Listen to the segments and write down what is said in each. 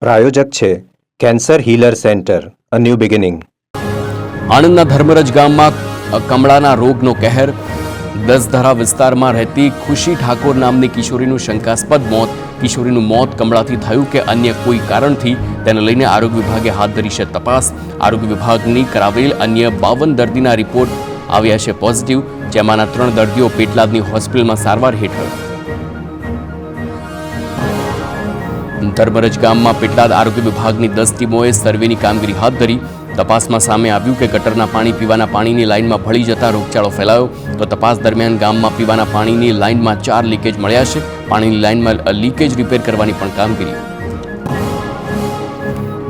પ્રાયોજક છે cancer healer centre, a new beginning. આણંદના ધર્મરજ ગામમાં કમળાના રોગનો કહેર. દસધરા વિસ્તારમાં રહેતી ખુશી ઠાકોર નામની કિશોરીનું શંકાસ્પદ મોત. કિશોરીનું મોત કમળાથી થયું કે અન્ય કોઈ કારણથી, તેને લઈને આરોગ્ય વિભાગે હાથ ધરી છે તપાસ. આરોગ્ય વિભાગની કરાવેલ અન્ય 52 દર્દીના રિપોર્ટ આવ્યા છે પોઝિટિવ, જેમાંના 3 દર્દીઓ પેટલાદની હોસ્પિટલમાં સારવાર હેઠળ. ધર્મરજ ગામમાં પેટલાદ આરોગ્ય વિભાગની 10 ટીમોએ સર્વેની કામગીરી હાથ ધરી. તપાસમાં સામે આવ્યું કે ગટરના પાણી પીવાના પાણીની લાઇનમાં ભળી જતા રોગચાળો ફેલાયો. તો તપાસ દરમિયાન ગામમાં પીવાના પાણીની લાઇનમાં 4 લીકેજ મળ્યા છે. પાણીની લાઇનમાં લીકેજ રિપેર કરવાની પણ કામગીરી.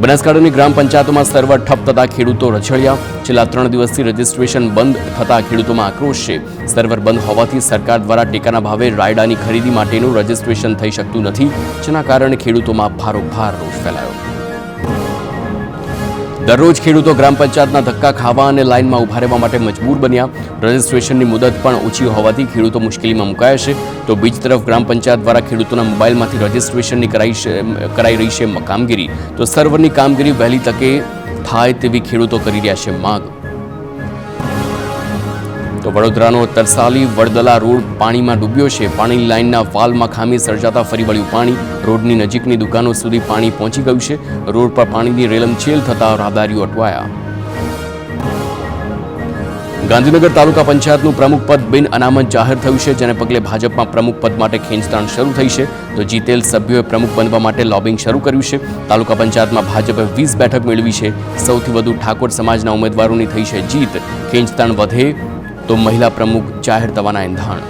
બનાસકાંઠાની ગ્રામ પંચાયતોમાં સર્વર ઠપ થતા ખેડૂતો રઝળ્યા. છેલ્લા 3 દિવસથી રજીસ્ટ્રેશન બંધ થતા ખેડૂતોમાં આક્રોશ છે. સર્વર બંધ હોવાથી સરકાર દ્વારા ટેકાના ભાવે રાયડાની ખરીદી માટેનું રજીસ્ટ્રેશન થઈ શકતું નથી, જેના કારણે ખેડૂતોમાં ભારોભાર રોષ ફેલાયો. દરરોજ ખેડૂતો ગ્રામ પંચાયતના ધક્કા ખાવા અને લાઇનમાં ઉભા રહેવા માટે મજબૂર બન્યા. રજીસ્ટ્રેશનની મુદત પણ ઓછી હોવાથી ખેડૂતો મુશ્કેલીમાં મુકાયા છે. તો બીજી તરફ ગ્રામ પંચાયત દ્વારા ખેડૂતોના મોબાઈલમાંથી રજીસ્ટ્રેશનની કરાઈ રહી છે કામગીરી. તો સર્વરની કામગીરી વહેલી તકે થાય તેવી ખેડૂતો કરી રહ્યા છે માંગ. તો વડોદરાનો તરસાલી વડદલા રોડ પાણીમાં ડૂબ્યો છે. પાણીની લાઇનના વાલ્વમાં ખામી સર્જાતા ફરી વળ્યું પાણી. રોડની નજીકની દુકાનો સુધી પાણી પહોંચી ગયું છે. રોડ પર પાણીની રેલમછેલ થતા રાહદારીઓ અટવાયા. ગાંધીનગર તાલુકા પંચાયતનું પ્રમુખ પદ બિન અનામત જાહેર થયું છે, જેને પગલે ભાજપમાં પ્રમુખ પદ માટે ખેંચતાણ શરૂ થઈ છે. તો જીતેલ સભ્યોએ પ્રમુખ બનવા માટે લોબિંગ શરૂ કર્યું છે. તાલુકા પંચાયતમાં ભાજપે 20 બેઠક મેળવી છે. સૌથી વધુ ઠાકોર સમાજના ઉમેદવારોની થઈ છે જીત. ખેંચતાણ વધે તો મહિલા પ્રમુખ જાહેર થવાના એંધાણ.